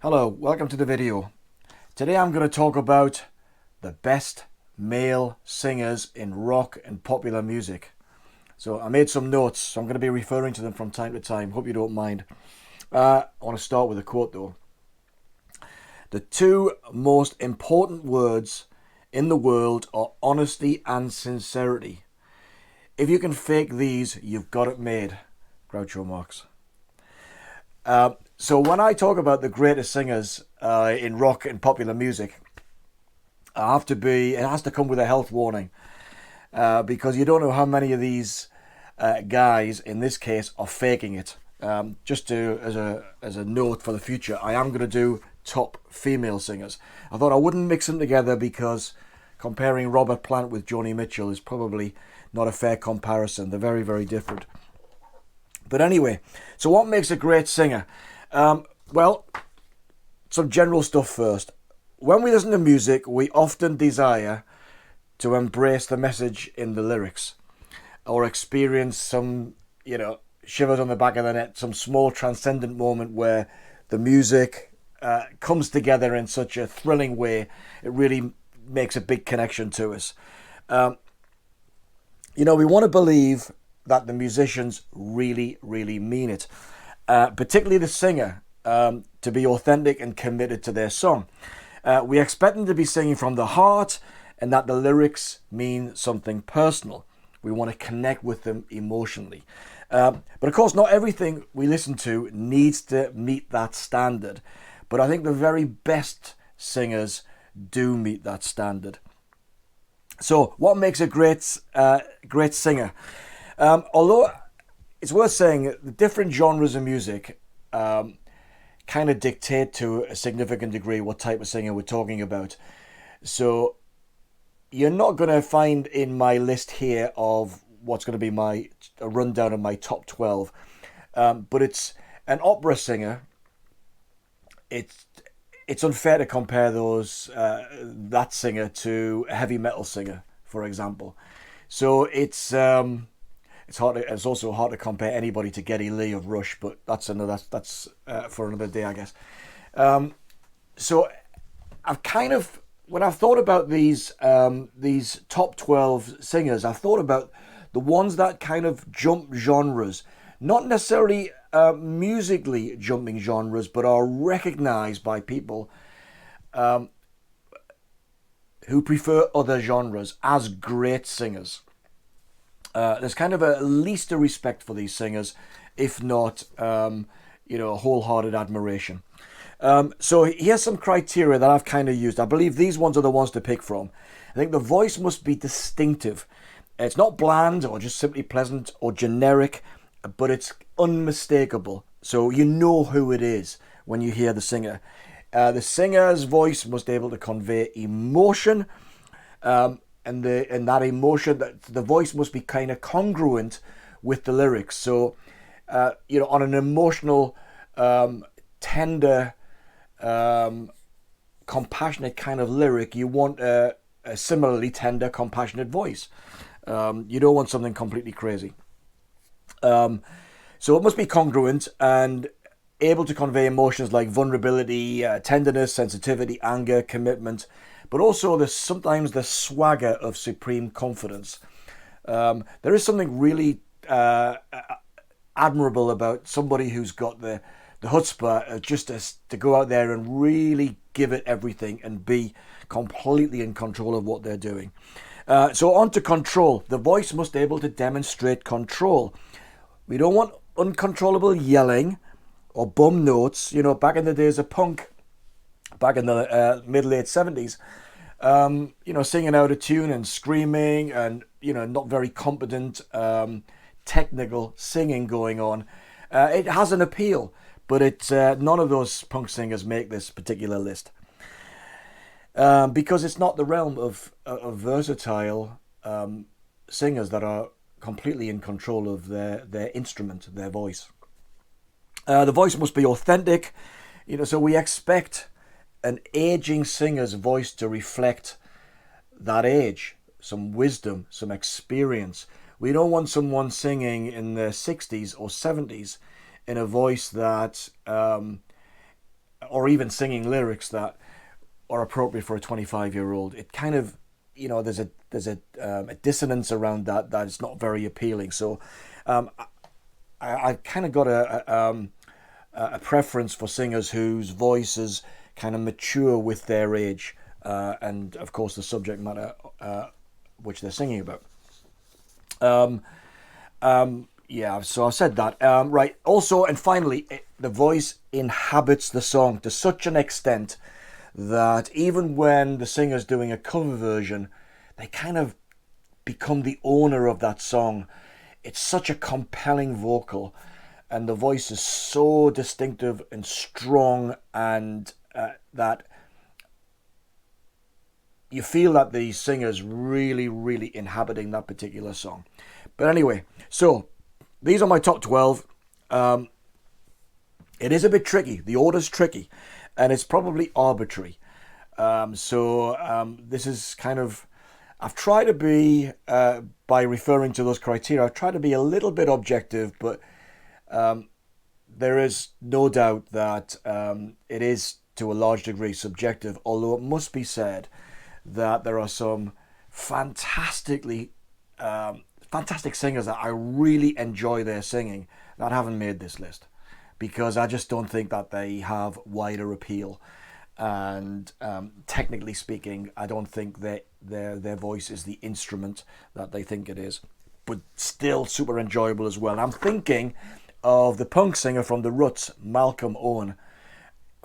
Hello, welcome to the video. Today I'm going to talk about the best male singers in rock and popular music. So I made some notes, so I'm going to be referring to them from time to time. Hope you don't mind. I want to start with a quote though. The two most important words in the world are honesty and sincerity. If you can fake these, you've got it made. Groucho Marx. So when I talk about the greatest singers in rock and popular music, it has to come with a health warning, because you don't know how many of these guys, in this case, are faking it. As a note for the future, I am going to do top female singers. I thought I wouldn't mix them together because comparing Robert Plant with Joni Mitchell is probably not a fair comparison. They're very, very different. But anyway, so what makes a great singer? Well, some general stuff first. When we listen to music, we often desire to embrace the message in the lyrics or experience some, shivers on the back of the neck, some small transcendent moment where the music comes together in such a thrilling way. It really makes a big connection to us. We want to believe that the musicians really, really mean it. Particularly the singer, to be authentic and committed to their song. We expect them to be singing from the heart and that the lyrics mean something personal. We want to connect with them emotionally. But of course, not everything we listen to needs to meet that standard. But I think the very best singers do meet that standard. So what makes a great singer? Although it's worth saying the different genres of music kind of dictate to a significant degree what type of singer we're talking about. So you're not going to find in my list here of what's going to be a rundown of my top 12. But it's an opera singer. It's unfair to compare that singer to a heavy metal singer, for example. So it's also hard to compare anybody to Geddy Lee of Rush, but that's for another day, I guess. So when I've thought about these top 12 singers, I've thought about the ones that kind of jump genres, not necessarily musically jumping genres, but are recognized by people who prefer other genres as great singers. There's kind of at least a respect for these singers, if not, wholehearted admiration. So here's some criteria that I've kind of used. I believe these ones are the ones to pick from. I think the voice must be distinctive. It's not bland or just simply pleasant or generic, but it's unmistakable. So you know who it is when you hear the singer. The singer's voice must be able to convey emotion, and that emotion, that the voice must be kind of congruent with the lyrics. So, on an emotional, tender, compassionate kind of lyric, you want a similarly tender, compassionate voice. You don't want something completely crazy. So it must be congruent and able to convey emotions like vulnerability, tenderness, sensitivity, anger, commitment, but also sometimes the swagger of supreme confidence. There is something really admirable about somebody who's got the chutzpah just to go out there and really give it everything and be completely in control of what they're doing. So on to control. The voice must be able to demonstrate control. We don't want uncontrollable yelling or bum notes. Back in the days of punk, back in the mid-late 70s, singing out of tune and screaming and, not very competent technical singing going on. It has an appeal, but none of those punk singers make this particular list. Because it's not the realm of versatile singers that are completely in control of their instrument, their voice. The voice must be authentic, so we expect an aging singer's voice to reflect that age, some wisdom, some experience. We don't want someone singing in their 60s or 70s in a voice that or even singing lyrics that are appropriate for a 25-year-old. It kind of, there's a dissonance around that is not very appealing. So I kind of got a preference for singers whose voices kind of mature with their age, and of course the subject matter which they're singing about. Yeah, so I've said that. Right. Also, and finally, the voice inhabits the song to such an extent that even when the singer's doing a cover version, they kind of become the owner of that song. It's such a compelling vocal, and the voice is so distinctive and strong, and that you feel that the singer's really, really inhabiting that particular song. But anyway, so these are my top 12. It is a bit tricky. The order's tricky, and it's probably arbitrary. This is kind of, I've tried to be, by referring to those criteria, I've tried to be a little bit objective, but there is no doubt that it is to a large degree subjective, although it must be said that there are some fantastic singers that I really enjoy their singing that haven't made this list, because I just don't think that they have wider appeal. And technically speaking, I don't think that their voice is the instrument that they think it is, but still super enjoyable as well. And I'm thinking of the punk singer from the Ruts, Malcolm Owen.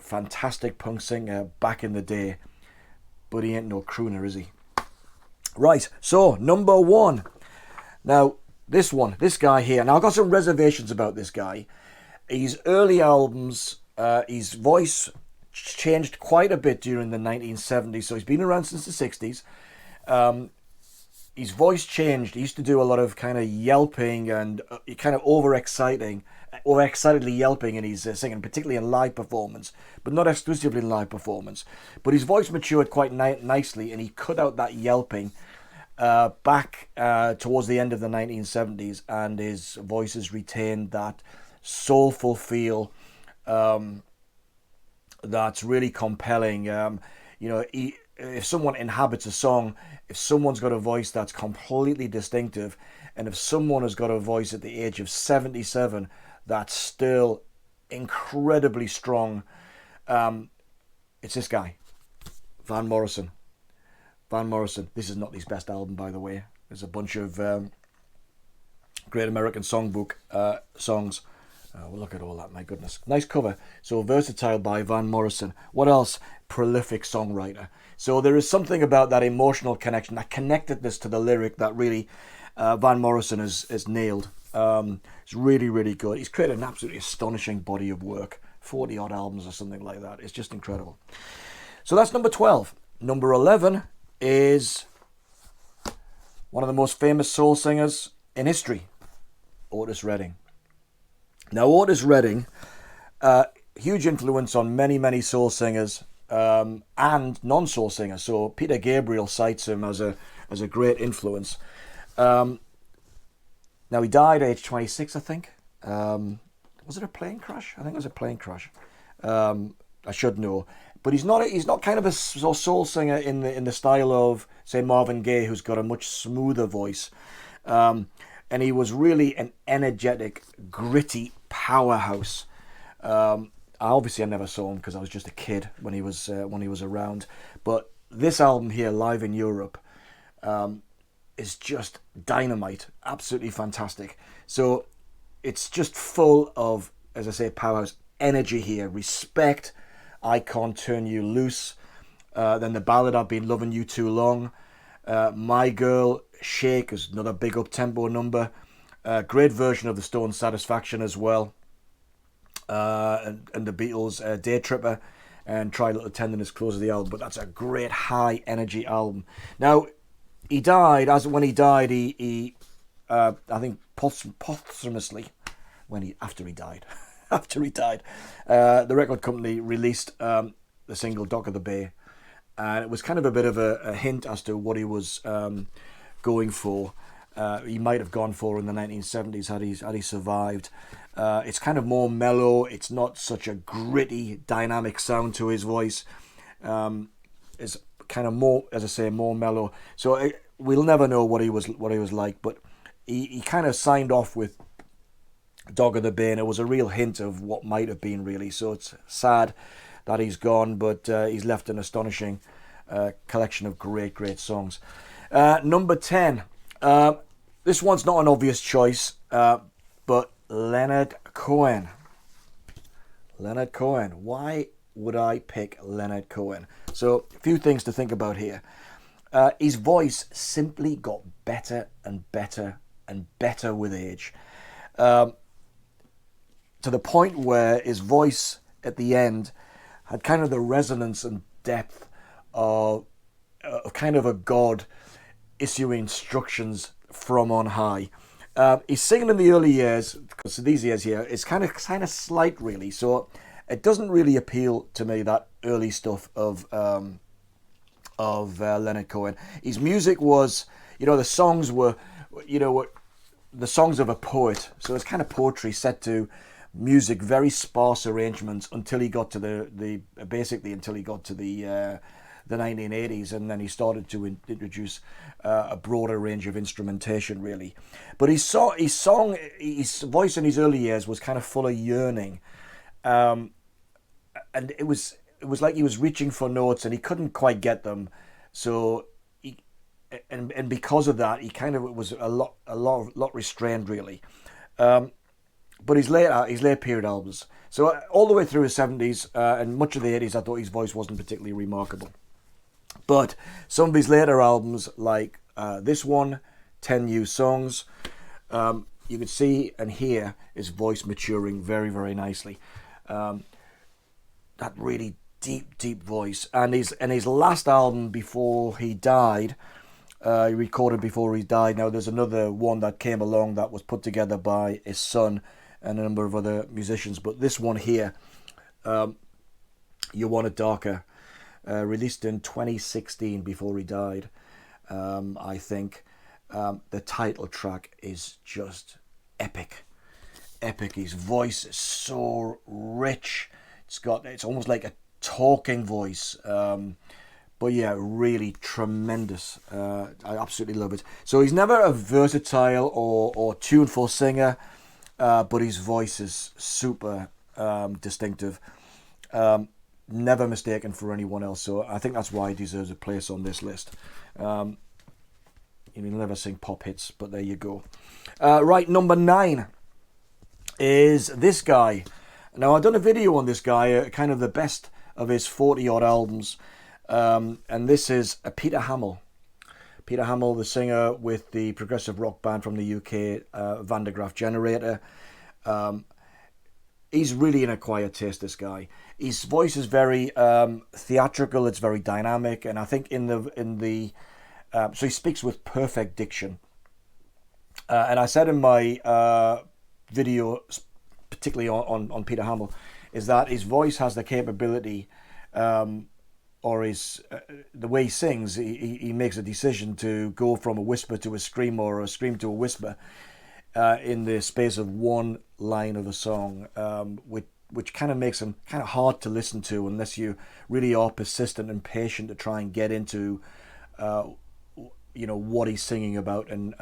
Fantastic punk singer back in the day, but he ain't no crooner, is he? Right, so number 1. Now, this guy here. Now, I've got some reservations about this guy. His early albums, his voice changed quite a bit during the 1970s, so he's been around since the 60s. His voice changed. He used to do a lot of kind of yelping and kind of overexcitedly yelping in his singing, particularly in live performance, but not exclusively in live performance. But his voice matured quite nicely, and he cut out that yelping back towards the end of the 1970s, and his voice has retained that soulful feel that's really compelling. If someone inhabits a song, if someone's got a voice that's completely distinctive, and if someone has got a voice at the age of 77 that's still incredibly strong, it's this guy, Van Morrison. Van Morrison. This is not his best album, by the way. There's a bunch of Great American Songbook songs. Well, look at all that, my goodness. Nice cover. So, Versatile by Van Morrison. What else? Prolific songwriter. So there is something about that emotional connection, that connectedness to the lyric that really Van Morrison has nailed. It's really, really good. He's created an absolutely astonishing body of work. 40 odd albums or something like that. It's just incredible. So that's number 12. Number 11 is one of the most famous soul singers in history, Otis Redding. Now, Otis Redding, huge influence on many, many soul singers and non-soul singers. So Peter Gabriel cites him as a great influence. Now, he died at age 26, I think. Was it a plane crash? I think it was a plane crash. I should know. But he's not kind of a soul singer in the style of, say, Marvin Gaye, who's got a much smoother voice. And he was really an energetic, gritty powerhouse. I never saw him because I was just a kid when he was around. But this album here, Live in Europe, is just dynamite, absolutely fantastic. So it's just full of, as I say, powerhouse energy here. Respect, I Can't Turn You Loose. Then the ballad, I've Been Loving You Too Long. My Girl, Shake is another big up-tempo number. Great version of the Stones' Satisfaction as well. And the Beatles' Day Tripper and Try Little Tenderness closes the album. But that's a great high energy album. Now, he died, he I think posthumously, after he died, the record company released the single Dock of the Bay. And it was kind of a bit of a hint as to what he was going for. he might have gone for in the 1970s had he survived. It's kind of more mellow. It's not such a gritty, dynamic sound to his voice. It's kind of more, as I say, more mellow. So we'll never know what he was like. But he kind of signed off with Dog of the Bay, and it was a real hint of what might have been, really. So it's sad that he's gone, but he's left an astonishing collection of great songs. Number 10. This one's not an obvious choice, but Leonard Cohen. Leonard Cohen. Why would I pick Leonard Cohen? So, a few things to think about here. His voice simply got better and better and better with age. To the point where his voice at the end had kind of the resonance and depth of kind of a god issuing instructions from on high. He's singing in the early years, because these years here, it's kind of slight, really. So it doesn't really appeal to me, that early stuff of Leonard Cohen. His music was, the songs were, the songs of a poet. So it's kind of poetry set to music, very sparse arrangements until he got to the 1980s, and then he started to introduce a broader range of instrumentation, really. But his voice in his early years was kind of full of yearning, and it was like he was reaching for notes and he couldn't quite get them. So and because of that, he kind of was a lot restrained, really. But his later period albums, so all the way through his 70s and much of the 80s, I thought his voice wasn't particularly remarkable. But some of his later albums, like this one, 10 New Songs, you can see and hear his voice maturing very, very nicely. That really deep voice. And his last album before he died, he recorded before he died. Now there's another one that came along that was put together by his son and a number of other musicians. But this one here, You Want It Darker, released in 2016 before he died, I think. The title track is just epic. His voice is so rich. It's almost like a talking voice. But yeah, really tremendous. I absolutely love it. So he's never a versatile or tuneful singer, but his voice is super distinctive. Never mistaken for anyone else. So I think that's why he deserves a place on this list. He'll never sing pop hits, but there you go. Right, number 9 is this guy. Now, I've done a video on this guy, kind of the best of his 40-odd albums. And this is Peter Hamill. Peter Hamill, the singer with the progressive rock band from the UK, Van der Graaf Generator. He's really an acquired taste, this guy. His voice is very theatrical. It's very dynamic, and I think so he speaks with perfect diction. And I said in my video, particularly on Peter Hamill, is that his voice has the capability, or the way he sings, he makes a decision to go from a whisper to a scream, or a scream to a whisper, in the space of one line of a song, which kind of makes him kind of hard to listen to unless you really are persistent and patient to try and get into what he's singing about, and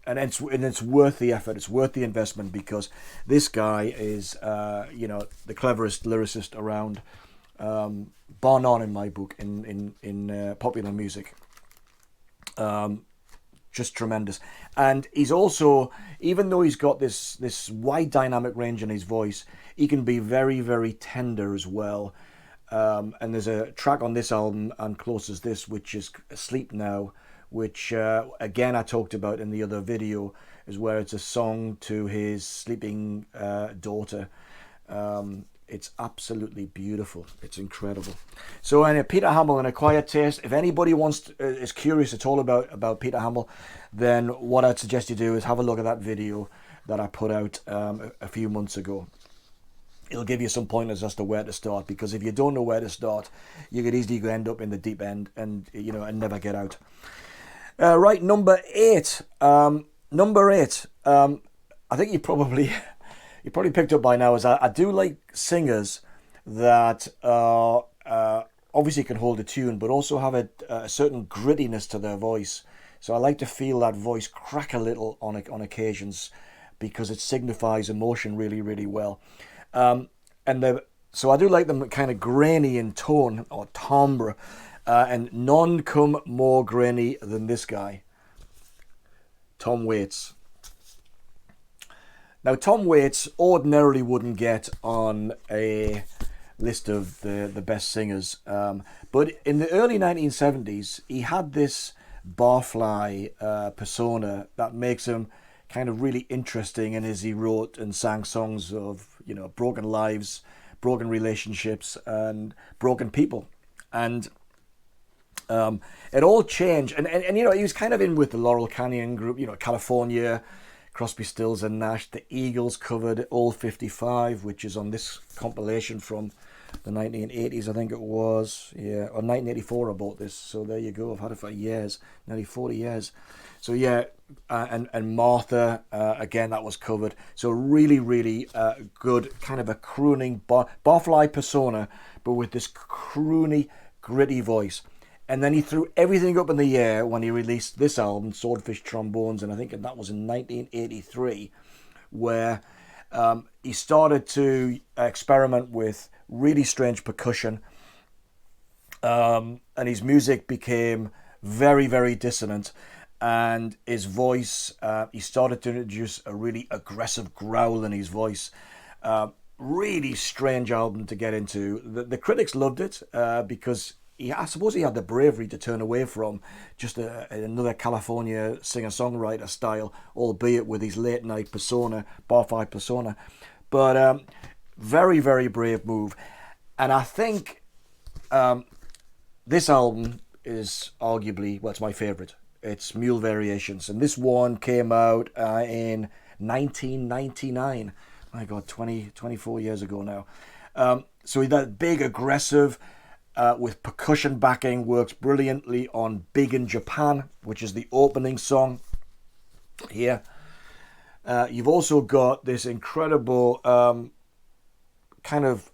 it's worth the effort. It's worth the investment, because this guy is the cleverest lyricist around, bar none in my book, in popular music. Just tremendous. And he's also, even though he's got this wide dynamic range in his voice, he can be very, very tender as well. And there's a track on this album, and close as this, which is Asleep Now, which again I talked about in the other video, is where it's a song to his sleeping daughter. It's absolutely beautiful. It's incredible. So anyway, Peter Hamill, an acquired taste. If anybody is curious at all about Peter Hamill, then what I'd suggest you do is have a look at that video that I put out a few months ago. It'll give you some pointers as to where to start, because if you don't know where to start, you could easily end up in the deep end and never get out. Right, number eight. Number eight. I think you probably picked up by now is I do like singers that obviously can hold a tune, but also have a certain grittiness to their voice. So I like to feel that voice crack a little on occasions because it signifies emotion really, really well. So I do like them kind of grainy in tone or timbre, and none come more grainy than this guy, Tom Waits. Now, Tom Waits ordinarily wouldn't get on a list of the best singers, but in the early 1970s, he had this barfly persona that makes him kind of really interesting, and as he wrote and sang songs of, broken lives, broken relationships, and broken people. And it all changed. And he was kind of in with the Laurel Canyon group, California, Crosby, Stills and Nash. The Eagles covered All 55, which is on this compilation from the 1980s, I think it was. Yeah, or 1984 I bought this. So there you go. I've had it for years, nearly 40 years. So yeah, and Martha, again, that was covered. So really, really good kind of a crooning barfly persona, but with this croony, gritty voice. And then he threw everything up in the air when he released this album, Swordfish Trombones, and I think that was in 1983, where he started to experiment with really strange percussion, and his music became very, very dissonant. And his voice, he started to introduce a really aggressive growl in his voice. Really strange album to get into. The critics loved it because I suppose he had the bravery to turn away from just another California singer-songwriter style, albeit with his late-night persona, bar-five persona. But very, very brave move. And I think this album is arguably, it's my favourite. It's Mule Variations. And this one came out in 1999. My God, 24 years ago now. So that big, aggressive, with percussion backing, works brilliantly on Big in Japan, which is the opening song here. You've also got this incredible kind of,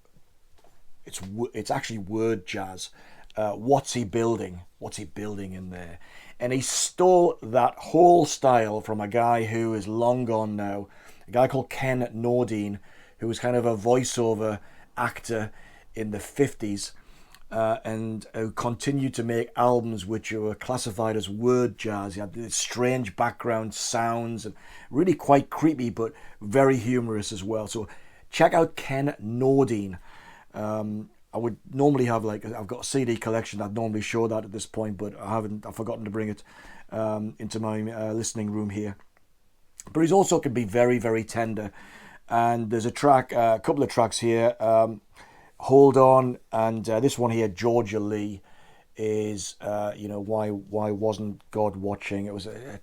it's actually word jazz. What's he building? What's he building in there? And he stole that whole style from a guy who is long gone now, a guy called Ken Nordine, who was kind of a voiceover actor in the 50s, and who continued to make albums which were classified as word jazz. He had this strange background sounds and really quite creepy, but very humorous as well. So check out Ken Nordine. I would normally have I've got a CD collection. I'd normally show that at this point, but I've forgotten to bring it into my listening room here. But he's also can be very, very tender. And there's a couple of tracks here. Hold On, and this one here, Georgia Lee, is why wasn't God watching? It was a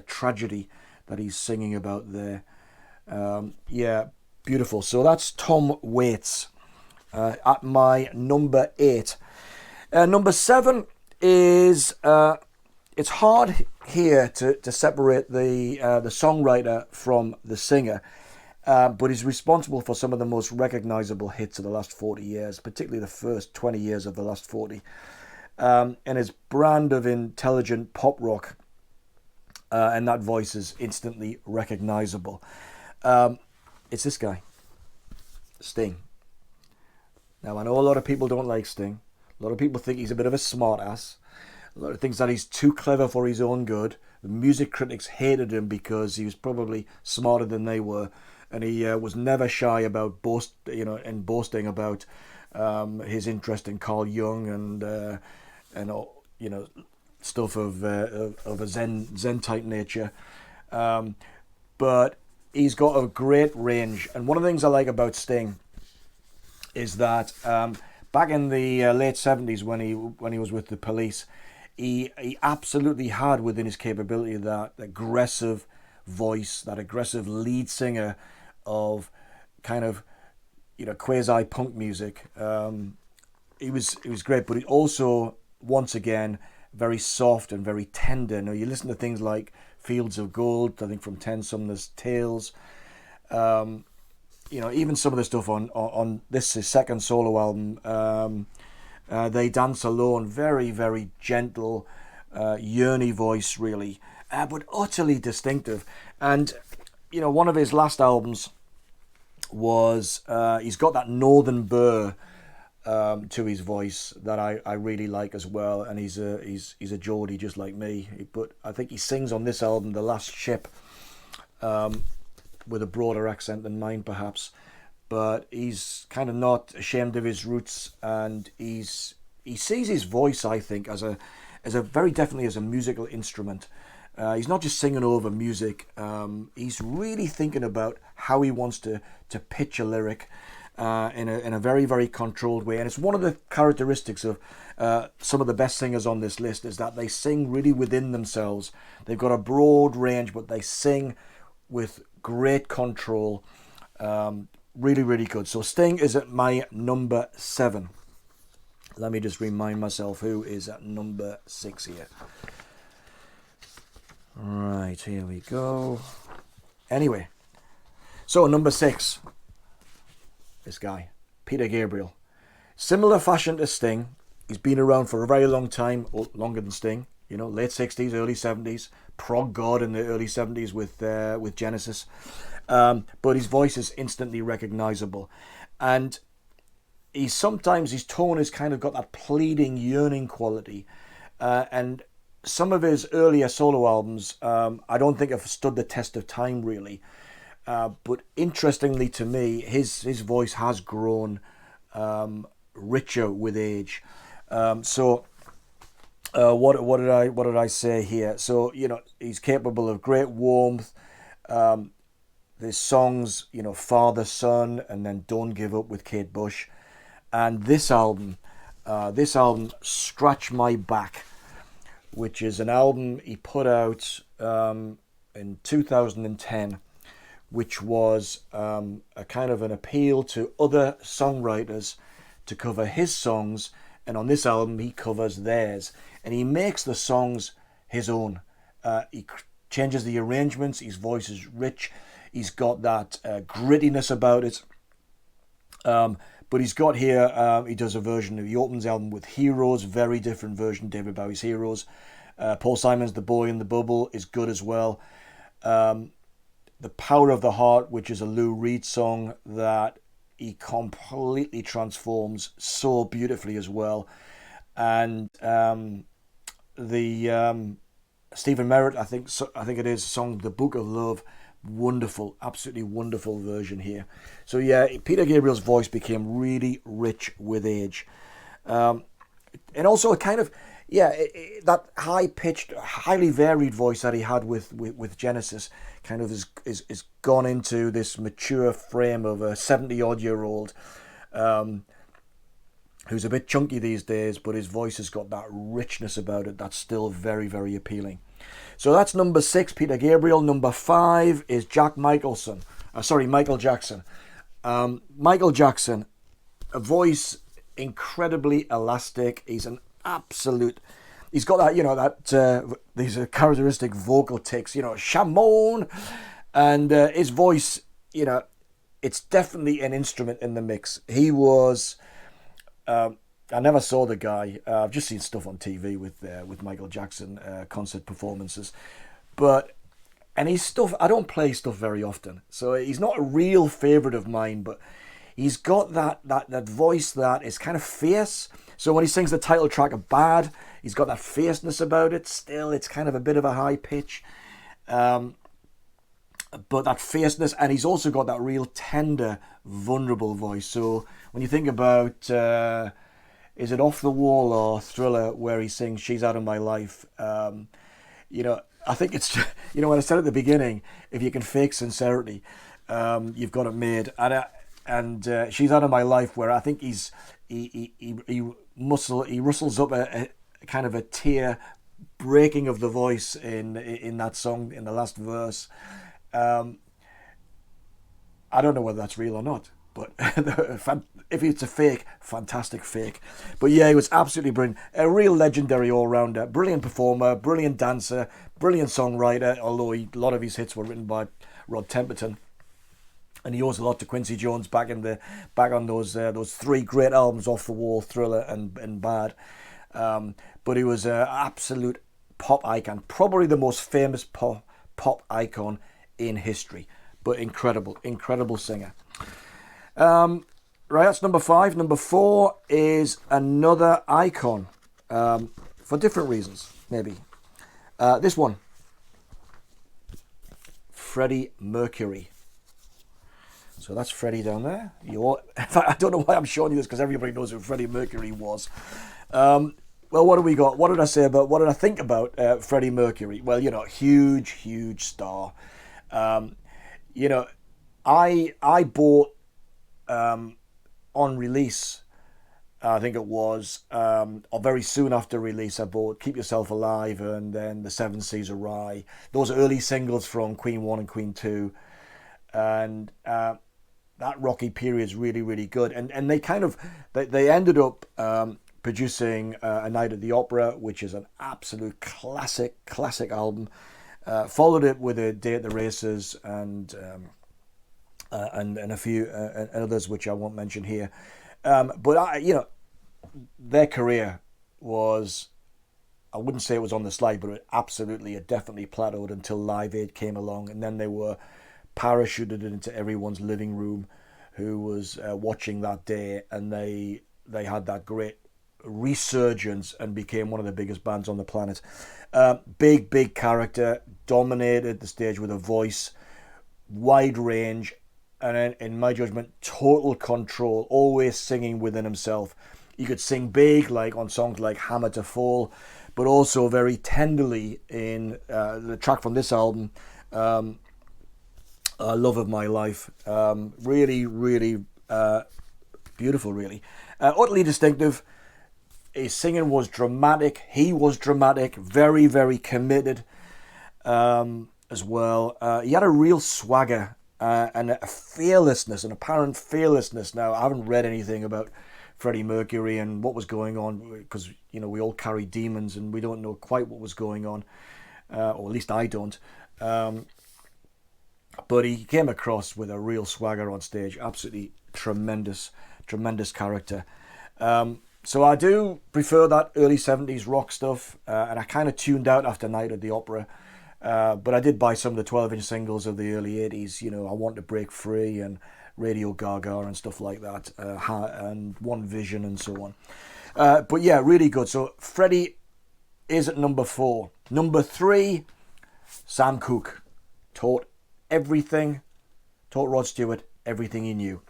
tragedy that he's singing about there. Yeah, beautiful. So that's Tom Waits. At my number 8. Number 7 is it's hard here to separate the songwriter from the singer, but he's responsible for some of the most recognizable hits of the last 40 years, particularly the first 20 years of the last 40. And his brand of intelligent pop rock, and that voice is instantly recognizable. It's this guy, Sting. Now, I know a lot of people don't like Sting. A lot of people think he's a bit of a smart-ass. A lot of things that he's too clever for his own good. The music critics hated him because he was probably smarter than they were. And he was never shy about boasting about his interest in Carl Jung and stuff of a Zen type nature. But he's got a great range. And one of the things I like about Sting is that back in the late 70s when he was with the Police, he absolutely had within his capability that aggressive voice, that aggressive lead singer of kind of quasi punk music. He was great, but he also once again very soft and very tender. Now you listen to things like Fields of Gold, I think from Ten Sumner's Tales. Even some of the stuff on this his second solo album, They Dance Alone, very, very gentle, yearny voice, really, but utterly distinctive. And, one of his last albums was, he's got that northern burr to his voice that I really like as well. And he's a Geordie just like me. But I think he sings on this album, The Last Ship, with a broader accent than mine, perhaps. But he's kind of not ashamed of his roots, and he sees his voice, I think, as a very definitely as a musical instrument. He's not just singing over music. He's really thinking about how he wants to pitch a lyric in a very, very controlled way. And it's one of the characteristics of some of the best singers on this list, is that they sing really within themselves. They've got a broad range, but they sing with great control. Really, really good. So Sting is at my number 7. Let me just remind myself who is at number 6 here. Right, here we go. Anyway, so number 6. This guy, Peter Gabriel. Similar fashion to Sting. He's been around for a very long time, longer than Sting. Late 60s, early 70s. Prog God in the early 70s with Genesis. But his voice is instantly recognizable. And sometimes his tone has kind of got that pleading, yearning quality. And some of his earlier solo albums, I don't think have stood the test of time, really. But interestingly to me, his voice has grown richer with age. What did I say here? So, he's capable of great warmth. There's songs, Father, Son, and then Don't Give Up with Kate Bush. And this album, Scratch My Back, which is an album he put out in 2010, which was a kind of an appeal to other songwriters to cover his songs. And on this album, he covers theirs. And he makes the songs his own. He changes the arrangements. His voice is rich. He's got that grittiness about it. But he's got here, he does a version of, he opens the album with Heroes, very different version, David Bowie's Heroes. Paul Simon's The Boy in the Bubble is good as well. The Power of the Heart, which is a Lou Reed song that he completely transforms so beautifully as well. And the Stephen Merritt, I think it is, song The Book of Love, wonderful, absolutely wonderful version here. So yeah, Peter Gabriel's voice became really rich with age. And also a kind of, that high-pitched, highly varied voice that he had with Genesis kind of is gone into this mature frame of a 70-odd-year-old who's a bit chunky these days, but his voice has got that richness about it that's still very, very appealing. So that's number 6, Peter Gabriel. Number 5 is Michael Jackson. Michael Jackson, a voice incredibly elastic. He's an absolute... He's got that, these characteristic vocal tics, Shamon. And his voice, it's definitely an instrument in the mix. He was... I never saw the guy. I've just seen stuff on TV with Michael Jackson concert performances, and his stuff, I don't play stuff very often, so he's not a real favourite of mine. But he's got that voice that is kind of fierce. So when he sings the title track of Bad, he's got that fierceness about it. Still, it's kind of a bit of a high pitch, but that fierceness, and he's also got that real tender, vulnerable voice. So when you think about, is it Off the Wall or Thriller, where he sings She's Out of My Life? I think it's, when I said at the beginning, if you can fake sincerity, you've got it made. And She's Out of My Life, where I think he rustles up a kind of a tear breaking of the voice in that song in the last verse. I don't know whether that's real or not, but if it's a fake, fantastic fake. But yeah, he was absolutely brilliant. A real legendary all-rounder. Brilliant performer, brilliant dancer, brilliant songwriter, although a lot of his hits were written by Rod Temperton. And he owes a lot to Quincy Jones back on those three great albums, Off the Wall, Thriller, and Bad. But he was an absolute pop icon, probably the most famous pop icon in history. But incredible singer. Right, that's number 5. Number 4 is another icon, for different reasons, maybe. This one, Freddie Mercury. So that's Freddie down there. In fact, I don't know why I'm showing you this, because everybody knows who Freddie Mercury was. Well, what do we got? What did I think about Freddie Mercury? Well, huge star. I bought on release, I think it was, or very soon after release, I bought Keep Yourself Alive and then The Seven Seas of Rye. Those are early singles from Queen 1 and Queen 2. And that rocky period is really, really good. And they ended up producing A Night at the Opera, which is an absolute classic album. Followed it with A Day at the Races and a few others which I won't mention here. But their career was, I wouldn't say it was on the slide, but it definitely plateaued until Live Aid came along, and then they were parachuted into everyone's living room who was watching that day, and they had that great resurgence and became one of the biggest bands on the planet. Big character, dominated the stage with a voice, wide range, and in my judgment, total control, always singing within himself. He could sing big, like on songs like Hammer to Fall, but also very tenderly in the track from this album, Love of My Life. Really beautiful, really. Utterly distinctive. His singing was dramatic. He was dramatic. Very committed as well. He had a real swagger and a fearlessness, an apparent fearlessness. Now, I haven't read anything about Freddie Mercury and what was going on, because we all carry demons and we don't know quite what was going on, or at least I don't. But he came across with a real swagger on stage. Absolutely tremendous character. So I do prefer that early 70s rock stuff, and I kind of tuned out after Night at the Opera. But I did buy some of the 12-inch singles of the early 80s, I Want to Break Free and Radio Gaga and stuff like that, and One Vision and so on. But yeah, really good. So Freddie is at number 4. Number 3, Sam Cooke. Taught Rod Stewart everything he knew.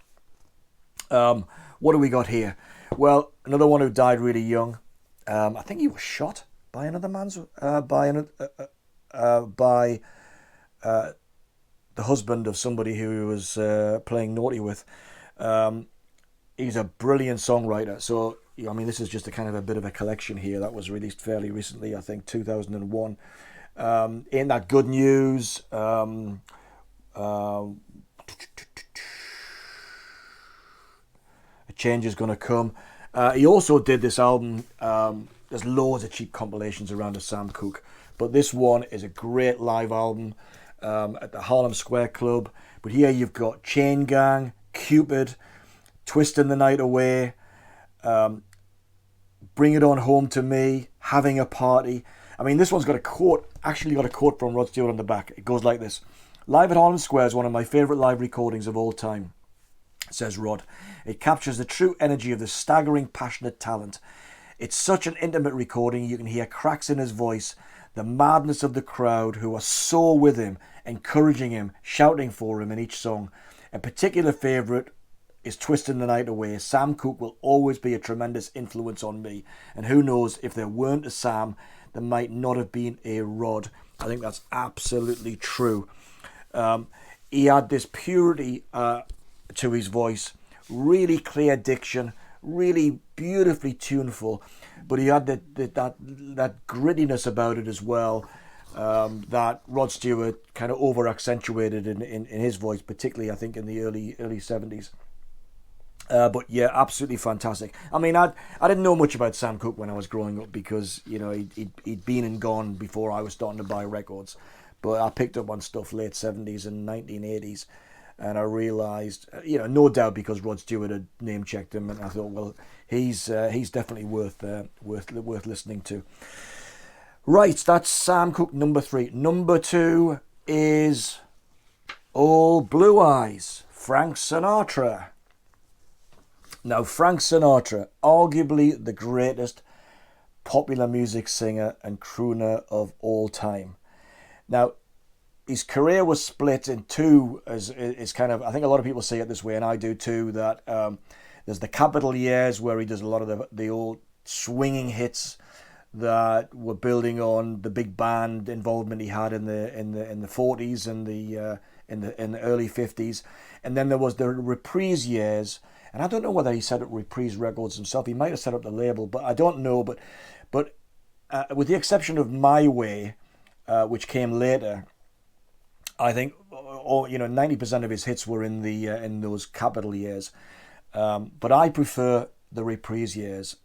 What do we got here? Well, another one who died really young. I think he was shot by another man's by the husband of somebody who he was playing naughty with. He's a brilliant songwriter. So this is just a kind of a bit of a collection here that was released fairly recently. I think 2001. Ain't That Good News? A Change Is Gonna Come. He also did this album. There's loads of cheap compilations around of Sam Cooke, but this one is a great live album at the Harlem Square Club. But here you've got Chain Gang, Cupid, Twisting the Night Away, Bring It On Home to Me, Having a Party. This one's got a quote from Rod Stewart on the back. It goes like this: "Live at Harlem Square is one of my favourite live recordings of all time," says Rod. "It captures the true energy of the staggering, passionate talent. It's such an intimate recording, you can hear cracks in his voice, the madness of the crowd who are so with him, encouraging him, shouting for him in each song. A particular favourite is Twisting the Night Away. Sam Cooke will always be a tremendous influence on me, and who knows, if there weren't a Sam, there might not have been a Rod." I think that's absolutely true. He had this purity to his voice, really clear diction, really beautifully tuneful, but he had that grittiness about it as well, that Rod Stewart kind of over accentuated in his voice, particularly I think in the early 70s. But yeah, absolutely fantastic. I mean, I didn't know much about Sam Cooke when I was growing up because, you know, he'd been and gone before I was starting to buy records. But I picked up on stuff late 70s and 1980s. And I realised, you know, no doubt because Rod Stewart had name checked him, and I thought, well, he's definitely worth listening to. Right, that's Sam Cooke, number 3. Number 2 is Old Blue Eyes, Frank Sinatra. Now, Frank Sinatra, arguably the greatest popular music singer and crooner of all time. Now, his career was split in two, as is kind of, I think a lot of people see it this way, and I do too, that there's the Capitol years where he does a lot of the old swinging hits that were building on the big band involvement he had in the 40s and in the early 50s, and then there was the Reprise years, and I don't know whether he set up Reprise Records himself. He might have set up the label, but I don't know. But with the exception of My Way, which came later, I think, 90% of his hits were in those Capitol years. But I prefer the Reprise years.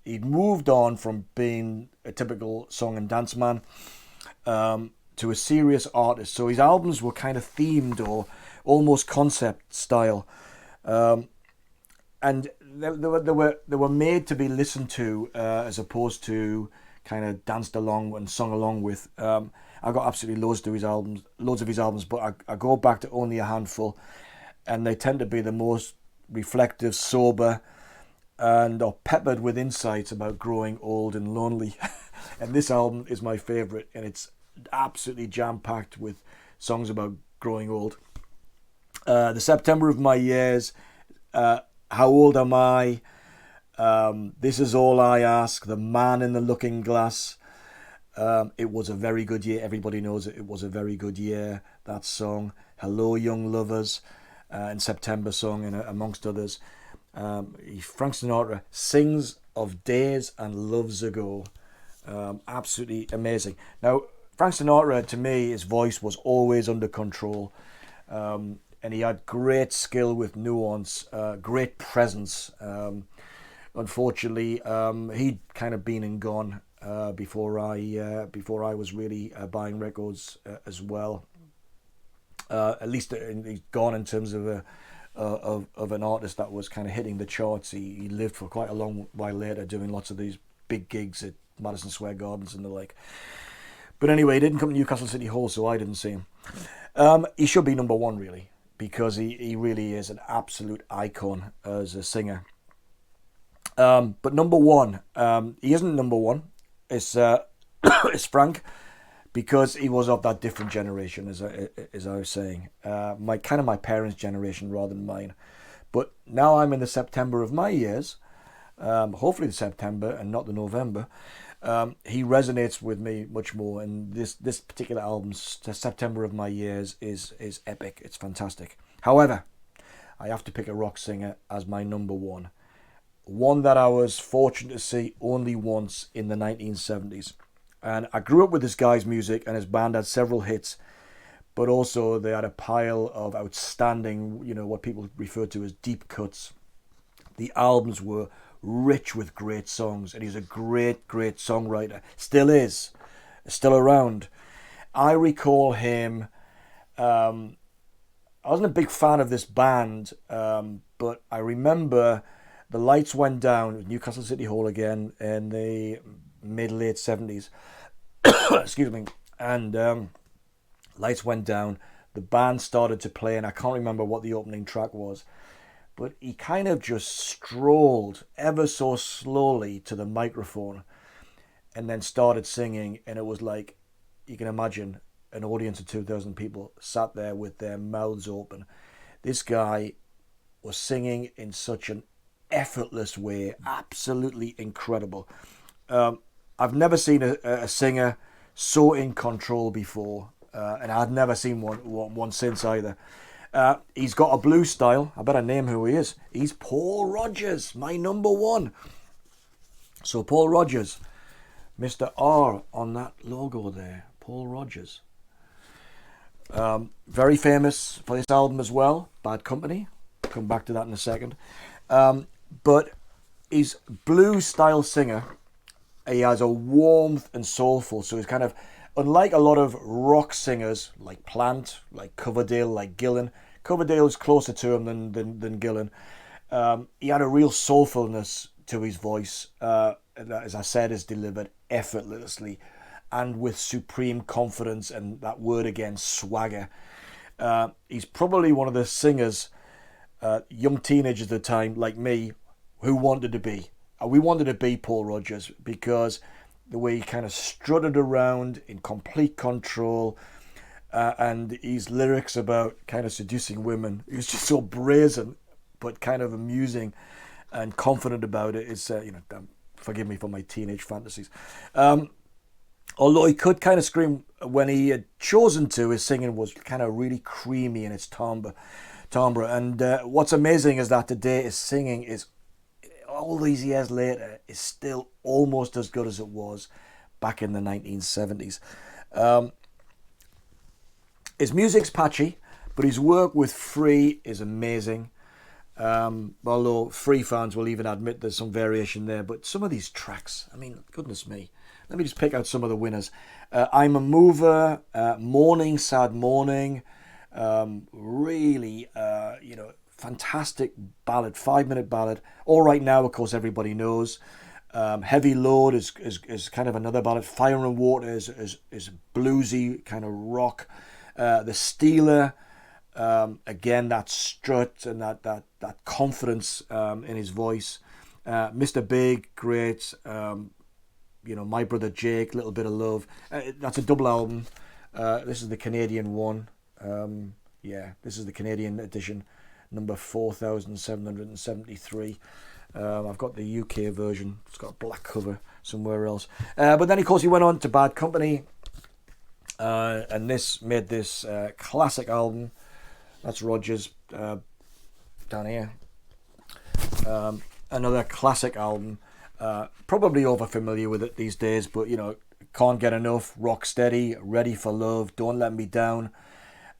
He'd moved on from being a typical song and dance man to a serious artist. So his albums were kind of themed or almost concept style, and they were made to be listened to as opposed to kind of danced along and sung along with. I got absolutely loads of his albums, but I go back to only a handful, and they tend to be the most reflective, sober, and are peppered with insights about growing old and lonely. And this album is my favourite, and it's absolutely jam-packed with songs about growing old. The September of My Years, How Old Am I? This Is All I Ask, The Man in the Looking Glass. It was a very good year. Everybody knows it. It was a very good year. That song, Hello Young Lovers, and September song, and amongst others. Frank Sinatra sings of days and loves ago. Absolutely amazing. Now, Frank Sinatra, to me, his voice was always under control. And he had great skill with nuance, great presence. Unfortunately, he'd kind of been and gone before I was really buying records as well. At least he's gone in terms of an artist that was kind of hitting the charts. He lived for quite a long while later, doing lots of these big gigs at Madison Square Gardens and the like. But anyway, he didn't come to Newcastle City Hall, so I didn't see him. He should be number 1, really, because he really is an absolute icon as a singer. But number 1, he isn't number 1. It's it's Frank, because he was of that different generation, as I was saying, my parents' generation rather than mine. But now I'm in the September of my years, hopefully the September and not the November. He resonates with me much more, and this particular album, September of My Years, is epic. It's fantastic. However, I have to pick a rock singer as my number 1. One that I was fortunate to see only once in the 1970s. And I grew up with this guy's music, and his band had several hits, but also they had a pile of outstanding, what people refer to as deep cuts. The albums were rich with great songs, and he's a great, great songwriter. Still is. Still around. I recall him... I wasn't a big fan of this band, but I remember the lights went down at Newcastle City Hall again in the mid-late 70s. Excuse me. And lights went down. The band started to play, and I can't remember what the opening track was. But he kind of just strolled ever so slowly to the microphone and then started singing. And it was like, you can imagine, an audience of 2,000 people sat there with their mouths open. This guy was singing in such an effortless way, absolutely incredible. I've never seen a singer so in control before, and I've never seen one since either. He's got a blues style. I better name who he is. He's Paul Rodgers, my number 1. So Paul Rodgers, Mr. R on that logo there, Paul Rodgers. Very famous for this album as well, Bad Company. Come back to that in a second. But he's blues style singer. He has a warmth and soulful, so he's kind of unlike a lot of rock singers like Plant, like Coverdale, like Gillan. Coverdale's closer to him than Gillan. He had a real soulfulness to his voice, that, as I said, is delivered effortlessly and with supreme confidence, and that word again, swagger. He's probably one of the singers, young teenagers at the time, like me, who wanted to be. We wanted to be Paul Rodgers because the way he kind of strutted around in complete control, and his lyrics about kind of seducing women, he was just so brazen, but kind of amusing and confident about it. It's, forgive me for my teenage fantasies. Although he could kind of scream when he had chosen to, his singing was kind of really creamy in its timbre. And what's amazing is that today his singing is, all these years later, is still almost as good as it was back in the 1970s. His music's patchy, but his work with Free is amazing. Although Free fans will even admit there's some variation there. But some of these tracks, I mean, goodness me. Let me just pick out some of the winners. I'm a Mover, Morning, Sad Morning. Really, fantastic ballad, 5-minute ballad. All Right Now, of course, everybody knows. Heavy Load is kind of another ballad. Fire and Water is bluesy, kind of rock. The Stealer, again, that strut and that confidence in his voice. Mr. Big, great. My Brother Jake, Little Bit of Love. That's a double album. This is the Canadian one. This is the Canadian edition, number 4,773. I've got the UK version. It's got a black cover somewhere else. But then, of course, he went on to Bad Company. And this made this classic album. That's Rodgers down here. Another classic album. Probably over familiar with it these days, but Can't Get Enough, Rock Steady, Ready for Love, Don't Let Me Down.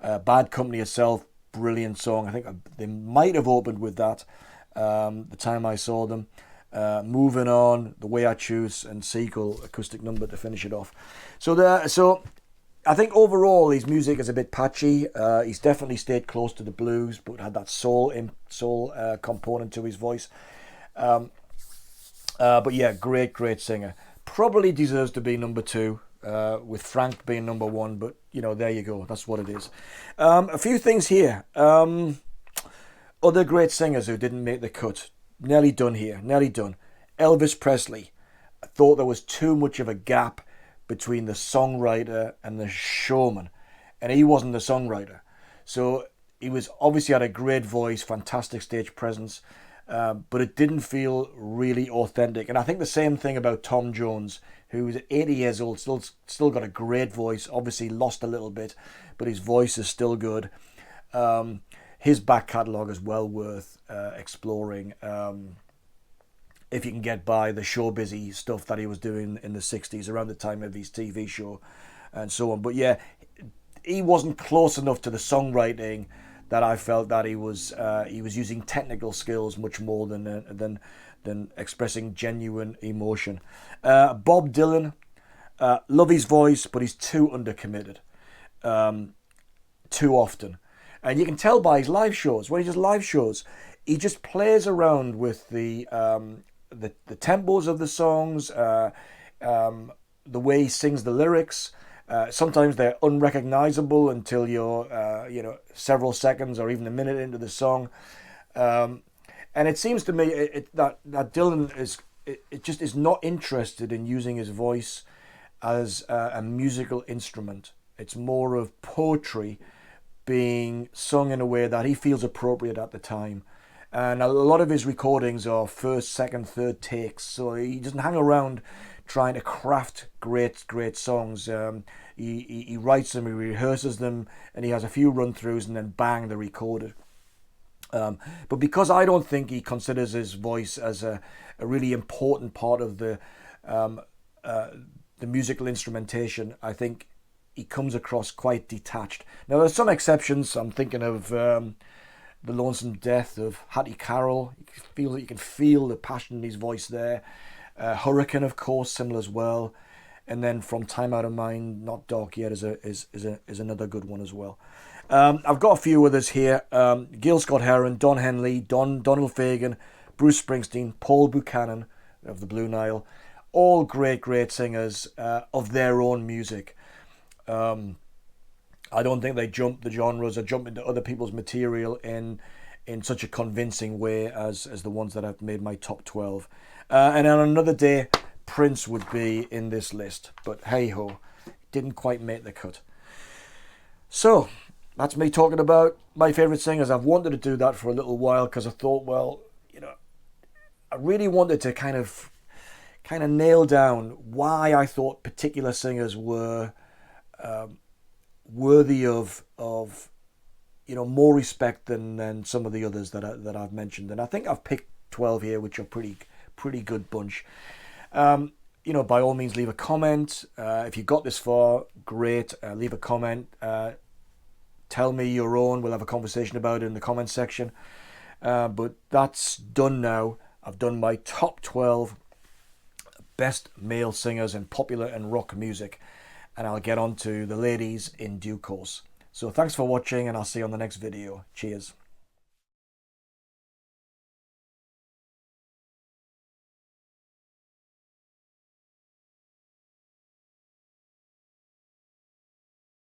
Bad Company itself, brilliant song. I think they might have opened with that the time I saw them. Moving On, The Way I Choose, and Sequel, acoustic number to finish it off. So I think overall his music is a bit patchy. He's definitely stayed close to the blues, but had that soul component to his voice. But yeah, great singer. Probably deserves to be number 2, with Frank being number 1. But there you go. That's what it is. A few things here. Other great singers who didn't make the cut. Nearly done here. Nearly done. Elvis Presley. I thought there was too much of a gap between the songwriter and the showman, and he wasn't the songwriter. So he was obviously had a great voice, fantastic stage presence, but it didn't feel really authentic. And I think the same thing about Tom Jones, who was 80 years old, still got a great voice. Obviously lost a little bit, but his voice is still good. His back catalogue is well worth exploring. If you can get by the showbizy stuff that he was doing in the 60s, around the time of his TV show and so on. But yeah, he wasn't close enough to the songwriting that I felt that he was using technical skills much more than expressing genuine emotion. Bob Dylan, love his voice, but he's too undercommitted too often. And you can tell by his live shows. When he does live shows, he just plays around with the tempos of the songs, the way he sings the lyrics. Sometimes they're unrecognizable until you're, several seconds or even a minute into the song. And it seems to me that Dylan just is not interested in using his voice as a musical instrument. It's more of poetry being sung in a way that he feels appropriate at the time. And a lot of his recordings are first, second, third takes. So he doesn't hang around trying to craft great songs. He writes them, he rehearses them, and he has a few run-throughs, and then bang, they're recorded. But because I don't think he considers his voice as a really important part of the musical instrumentation, I think he comes across quite detached. Now, there's some exceptions. I'm thinking of the lonesome death of Hattie Carroll. You can feel the passion in his voice there. Hurricane, of course, similar as well. And then From Time Out of Mind, Not Dark Yet is another good one as well. I've got a few others here. Gil Scott-Heron, Don Henley, Donald Fagen, Bruce Springsteen, Paul Buchanan of the Blue Nile. All great singers of their own music. I don't think they jump the genres or jump into other people's material in such a convincing way as the ones that I've made my top 12. And on another day, Prince would be in this list. But hey-ho, didn't quite make the cut. So, that's me talking about my favourite singers. I've wanted to do that for a little while because I thought, well, I really wanted to kind of nail down why I thought particular singers were worthy of more respect than some of the others that I've mentioned. And I think I've picked 12 here, which are pretty good bunch. By all means, leave a comment. If you got this far, great. Leave a comment. Tell me your own. We'll have a conversation about it in the comment section. But that's done now. I've done my top 12 best male singers in popular and rock music. And I'll get on to the ladies in due course. So thanks for watching, and I'll see you on the next video. Cheers.